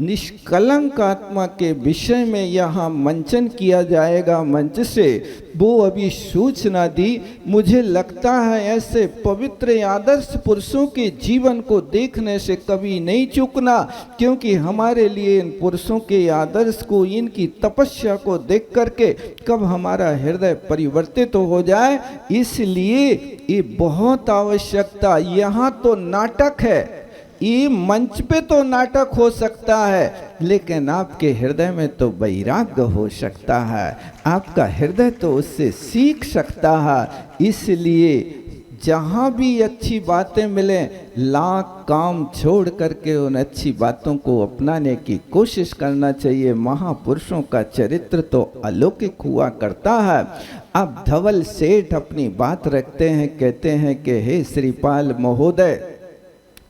निष्कलंक आत्मा के विषय में यहाँ मंचन किया जाएगा मंच से। वो अभी सूचना दी। मुझे लगता है ऐसे पवित्र आदर्श पुरुषों के जीवन को देखने से कभी नहीं चूकना, क्योंकि हमारे लिए इन पुरुषों के आदर्श को, इनकी तपस्या को देख करके कब हमारा हृदय परिवर्तित हो जाए, इसलिए ये बहुत आवश्यकता। यहाँ तो नाटक है, ये मंच पे तो नाटक हो सकता है, लेकिन आपके हृदय में तो वैराग्य हो सकता है, आपका हृदय तो उससे सीख सकता है। इसलिए जहाँ भी अच्छी बातें मिलें, लाख काम छोड़ करके उन अच्छी बातों को अपनाने की कोशिश करना चाहिए। महापुरुषों का चरित्र तो अलौकिक हुआ करता है। अब धवल सेठ अपनी बात रखते हैं, कहते हैं कि हे श्रीपाल महोदय,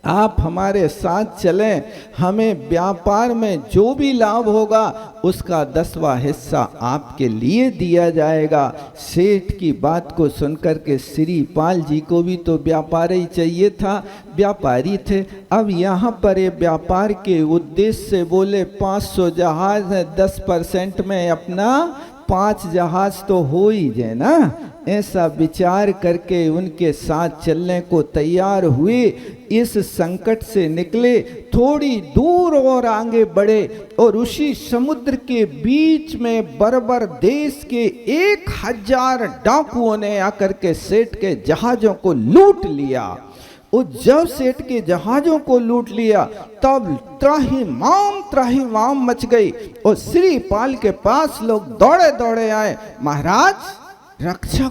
आप हमारे साथ चलें, हमें व्यापार में जो भी लाभ होगा उसका 10वां हिस्सा आपके लिए दिया जाएगा। सेठ की बात को सुनकर के श्रीपाल जी को भी तो व्यापार ही चाहिए था, व्यापारी थे। अब यहाँ पर ये व्यापार के उद्देश्य से बोले 500 जहाज है, 10% में अपना 5 जहाज तो हो ही जाए ना। ऐसा विचार करके उनके साथ चलने को तैयार हुए। इस संकट से निकले, थोड़ी दूर और आगे बढ़े और उसी समुद्र के बीच में बर्बर देश के 1000 डाकुओं ने आकर के सेठ के जहाजों को लूट लिया। और जब सेठ के जहाजों को लूट लिया तब त्राहिमाम मच गई और श्रीपाल के पास लोग दौड़े दौड़े आए, महाराज रक्षा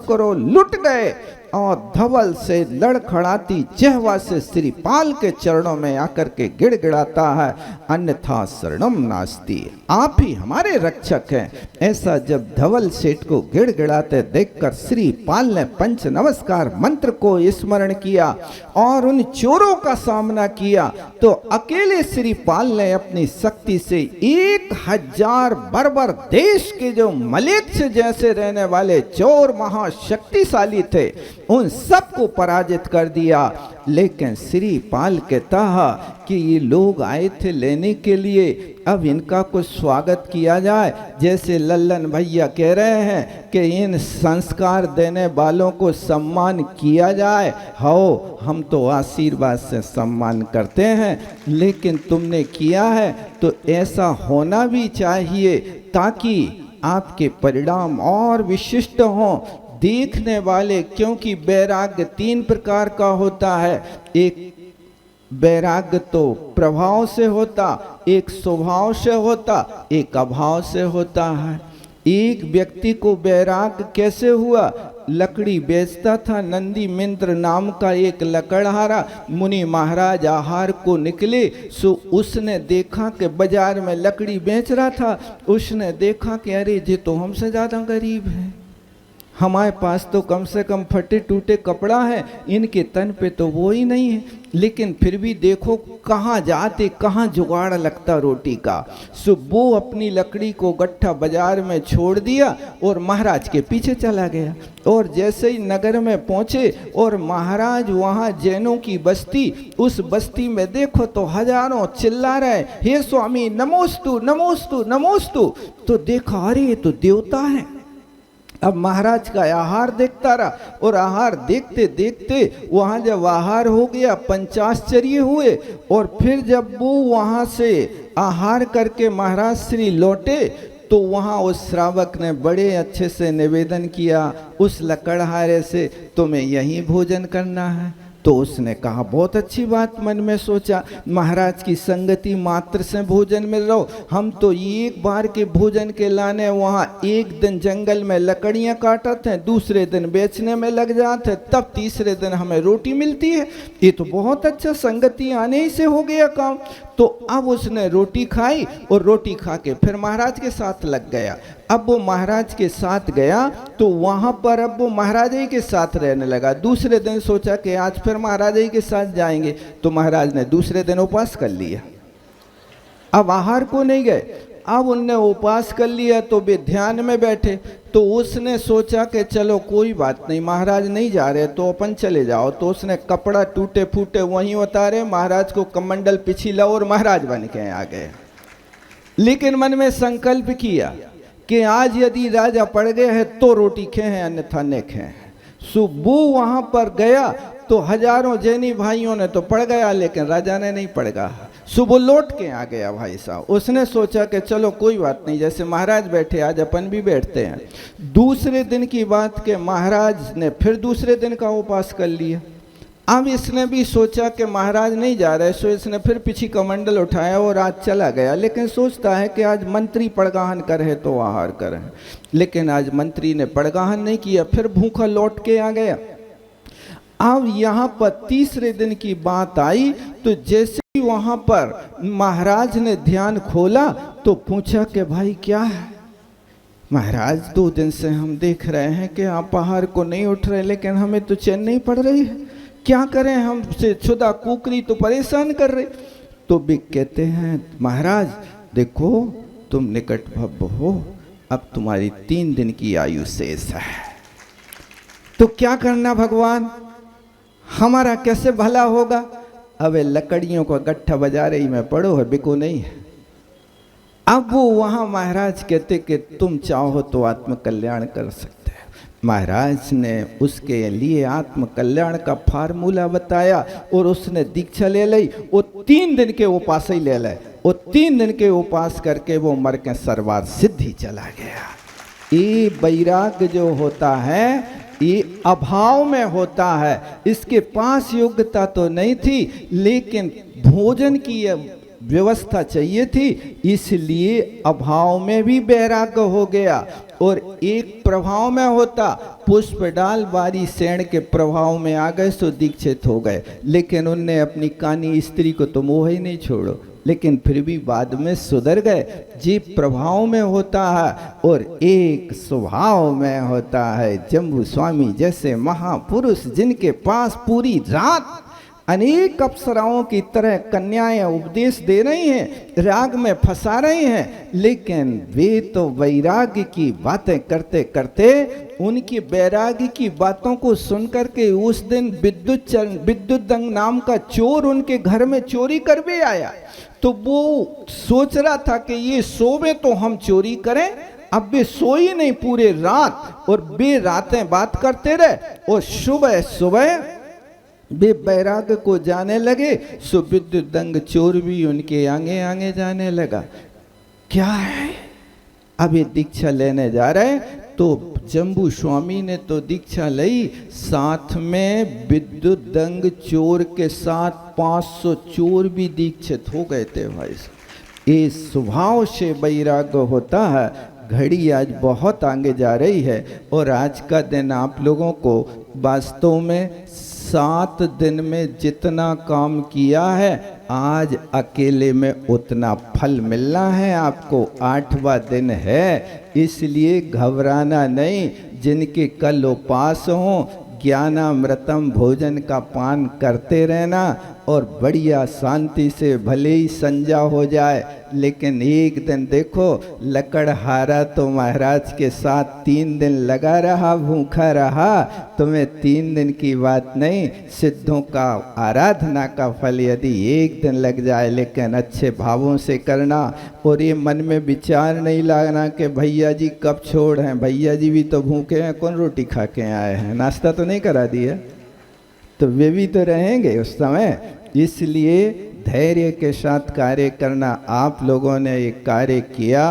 करो, लुट गए। और धवल से लड़खड़ाती चेहवा से श्रीपाल के चरणों में आकर के गिड़गिड़ाता है, अन्यथा शरणम नास्ति, आप ही हमारे रक्षक हैं। ऐसा जब धवल सेठ को गिड़गिड़ाते देखकर श्रीपाल ने पंच नमस्कार मंत्र को स्मरण किया और उन चोरों का सामना किया, तो अकेले श्रीपाल ने अपनी शक्ति से 1000 बर्बर देश के जो मलेच्छ जैसे रहने वाले चोर महाशक्तिशाली थे उन सबको पराजित कर दिया। लेकिन श्रीपाल कहता है कि ये लोग आए थे लेने के लिए, अब इनका कुछ स्वागत किया जाए। जैसे लल्लन भैया कह रहे हैं कि इन संस्कार देने वालों को सम्मान किया जाए। हो, हम तो आशीर्वाद से सम्मान करते हैं, लेकिन तुमने किया है तो ऐसा होना भी चाहिए ताकि आपके परिणाम और विशिष्ट हों देखने वाले। क्योंकि वैराग्य 3 प्रकार का होता है। एक वैराग्य तो प्रभाव से होता, एक स्वभाव से होता, एक अभाव से होता है। एक व्यक्ति को वैराग्य कैसे हुआ? लकड़ी बेचता था, नंदी मिंद्र नाम का एक लकड़हारा मुनि महाराज आहार को निकले। सो उसने देखा कि बाजार में लकड़ी बेच रहा था। उसने देखा कि अरे ये तो हमसे ज़्यादा गरीब है, हमारे पास तो कम से कम फटे टूटे कपड़ा है, इनके तन पे तो वो ही नहीं है। लेकिन फिर भी देखो कहाँ जाते, कहाँ जुगाड़ लगता रोटी का। सो वो अपनी लकड़ी को गट्ठा बाजार में छोड़ दिया और महाराज के पीछे चला गया। और जैसे ही नगर में पहुँचे और महाराज वहाँ जैनों की बस्ती, उस बस्ती में देखो तो हजारों चिल्ला रहे, हे स्वामी नमोस्तु नमोस्तु नमोस्तु। तो देखा अरे ये तो देवता है। अब महाराज का आहार देखता रहा और आहार देखते देखते वहाँ जब आहार हो गया पंचाश्चर्य हुए। और फिर जब वो वहाँ से आहार करके महाराज श्री लौटे तो वहाँ उस श्रावक ने बड़े अच्छे से निवेदन किया उस लकड़हारे से, तुम्हें यहीं भोजन करना है। तो उसने कहा बहुत अच्छी बात, मन में सोचा महाराज की संगति मात्र से भोजन मिल रहा हो, हम तो एक बार के भोजन के लाने वहाँ एक दिन जंगल में लकड़ियाँ काटते हैं, दूसरे दिन बेचने में लग जाते हैं, तब तीसरे दिन हमें रोटी मिलती है, ये तो बहुत अच्छा, संगति आने ही से हो गया काम। तो अब उसने रोटी खाई और रोटी खा के फिर महाराज के साथ लग गया। अब वो महाराज के साथ गया तो वहाँ पर अब वो महाराज ही के साथ रहने लगा। दूसरे दिन सोचा कि आज फिर महाराज ही के साथ जाएंगे, तो महाराज ने दूसरे दिन उपवास कर लिया। अब आहार को नहीं गए, अब उनने उपवास कर लिया तो वे ध्यान में बैठे। तो उसने सोचा कि चलो कोई बात नहीं, महाराज नहीं जा रहे तो अपन चले जाओ। तो उसने कपड़ा टूटे फूटे वहीं उतारे, महाराज को कमंडल पिछला और महाराज बन के आ गए। लेकिन मन में संकल्प किया कि आज यदि राजा पड़ गए हैं तो रोटी खे हैं, अन्यथा न खे। सुबह वहां पर गया तो हजारों जैनी भाइयों ने तो पड़ गया, लेकिन राजा ने नहीं पड़गा। सुबह लौट के आ गया भाई साहब। उसने सोचा कि चलो कोई बात नहीं, जैसे महाराज बैठे आज अपन भी बैठते हैं। दूसरे दिन की बात के महाराज ने फिर दूसरे दिन का उपवास कर लिया। अब इसने भी सोचा कि महाराज नहीं जा रहे, सो इसने फिर पीछे कमंडल उठाया और आज चला गया। लेकिन सोचता है कि आज मंत्री पड़गाहन करे तो आहार करें, लेकिन आज मंत्री ने पड़गाहन नहीं किया, फिर भूखा लौट के आ गया। अब यहाँ पर तीसरे दिन की बात आई तो जैसे ही वहाँ पर महाराज ने ध्यान खोला तो पूछा कि भाई क्या है? महाराज 2 दिन से हम देख रहे हैं कि आप आहार को नहीं उठ रहे, लेकिन हमें तो चैन नहीं पड़ रही है, क्या करें, हमसे छुदा कुकरी तो परेशान कर रहे। तो भी कहते हैं महाराज देखो तुम निकट भव हो, अब तुम्हारी 3 दिन की आयु शेष है, तो क्या करना भगवान, हमारा कैसे भला होगा? अबे लकड़ियों का गट्ठा बाजार ही में पड़ो है, बिको नहीं है। अब वो वहाँ महाराज कहते कि तुम चाहो तो आत्म कल्याण कर सकते हैं। महाराज ने उसके लिए आत्म कल्याण का फार्मूला बताया और उसने दीक्षा ले ली। वो 3 दिन के उपास ही ले ले, वो 3 दिन के उपास करके वो मर के सर्वार्थ सिद्धि चला गया। ये वैराग्य जो होता है ये अभाव में होता है। इसके पास योग्यता तो नहीं थी, लेकिन भोजन की व्यवस्था चाहिए थी, इसलिए अभाव में भी वैराग्य हो गया। और एक प्रभाव में होता, पुष्प डाल बारी सेण के प्रभाव में आ गए सो दीक्षित हो गए, लेकिन उनने अपनी कानी स्त्री को तो मोह ही नहीं छोड़ो, लेकिन फिर भी बाद में सुधर गए। जीव प्रभाव में होता है और एक स्वभाव में होता है। जम्बू स्वामी जैसे महापुरुष जिनके पास पूरी रात अनेक अप्सराओं की तरह कन्याएं उपदेश दे रही हैं, राग में फंसा रही हैं, लेकिन वे तो वैराग्य की बातें करते करते उनकी वैराग्य की बातों को सुनकर के उस दिन विद्युत दंग नाम का चोर उनके घर में चोरी कर भी आया। तो वो सोच रहा था कि ये सोवे तो हम चोरी करें, अब वे सोई नहीं पूरे रात और बे रातें बात करते रहे, और सुबह सुबह वे वैराग्य को जाने लगे। सो विद्युत दंग चोर भी उनके आगे आगे जाने लगा। क्या है, अभी दीक्षा लेने जा रहे, तो जम्बू स्वामी ने तो दीक्षा ली, साथ में विद्युत दंग चोर के साथ 500 चोर भी दीक्षित हो गए थे भाई साहब। ये स्वभाव से वैराग्य होता है। घड़ी आज बहुत आगे जा रही है और आज का दिन आप लोगों को वास्तव में 7 दिन में जितना काम किया है आज अकेले में उतना फल मिलना है आपको। 8वां दिन है, इसलिए घबराना नहीं। जिनके कल उपास हों, ज्ञानामृतम भोजन का पान करते रहना और बढ़िया शांति से भले ही संजा हो जाए, लेकिन एक दिन देखो लकड़हारा तो महाराज के साथ 3 दिन लगा रहा, भूखा रहा। तुम्हें 3 दिन की बात नहीं, सिद्धों का आराधना का फल यदि एक दिन लग जाए, लेकिन अच्छे भावों से करना। और ये मन में विचार नहीं लाना कि भैया जी कब छोड़ हैं, भैया जी भी तो भूखे हैं, कौन रोटी खा के आए हैं, नाश्ता तो नहीं करा दिया, तो वे भी तो रहेंगे उस समय। इसलिए धैर्य के साथ कार्य करना। आप लोगों ने ये कार्य किया,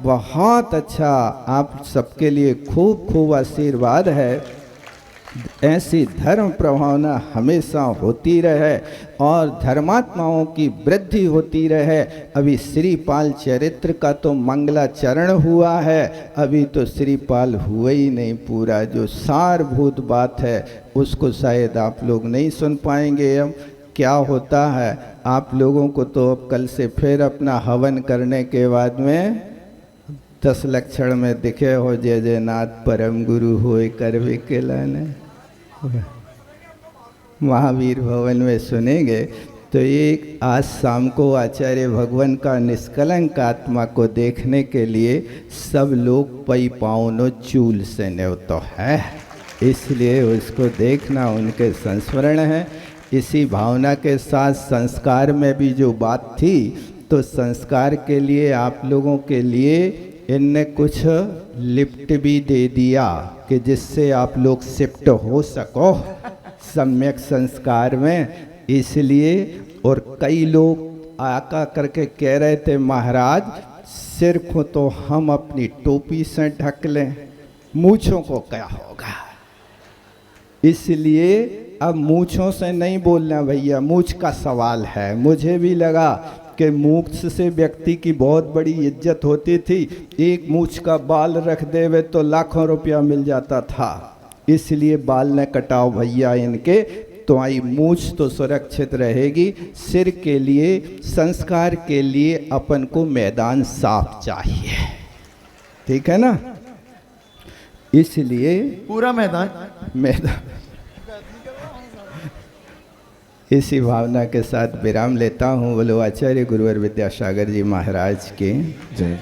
बहुत अच्छा, आप सबके लिए खूब खूब आशीर्वाद है। ऐसी धर्म प्रभावना हमेशा होती रहे और धर्मात्माओं की वृद्धि होती रहे। अभी श्रीपाल चरित्र का तो मंगलाचरण हुआ है, अभी तो श्रीपाल हुआ ही नहीं पूरा। जो सारभूत बात है उसको शायद आप लोग नहीं सुन पाएंगे। अब क्या होता है आप लोगों को तो अब कल से फिर अपना हवन करने के बाद में 10 लक्षण में दिखे हो, जय जयनाथ परम गुरु होए कर भी केलाने महावीर भवन में सुनेंगे। तो ये आज शाम को आचार्य भगवान का निष्कलंक आत्मा को देखने के लिए सब लोग पई पाउनो चूल से न्योतो है, इसलिए उसको देखना उनके संस्मरण है। इसी भावना के साथ संस्कार में भी जो बात थी, तो संस्कार के लिए आप लोगों के लिए इनने कुछ लिफ्ट भी दे दिया कि जिससे आप लोग शिफ्ट हो सको सम्यक संस्कार में। इसलिए और कई लोग आका करके कह रहे थे महाराज सिर को तो हम अपनी टोपी से ढक लें, मूछों को क्या होगा। इसलिए अब मूछों से नहीं बोलना भैया, मूछ का सवाल है। मुझे भी लगा कि मूछ से व्यक्ति की बहुत बड़ी इज्जत होती थी, एक मूछ का बाल रख देवे तो लाखों रुपया मिल जाता था। इसलिए बाल न कटाओ भैया इनके, तो आई मूछ तो सुरक्षित रहेगी। सिर के लिए संस्कार के लिए अपन को मैदान साफ चाहिए, ठीक है ना। इसलिए पूरा मैदान इसी भावना के साथ विराम लेता हूँ। बोलो आचार्य गुरुवर विद्यासागर जी महाराज के जय।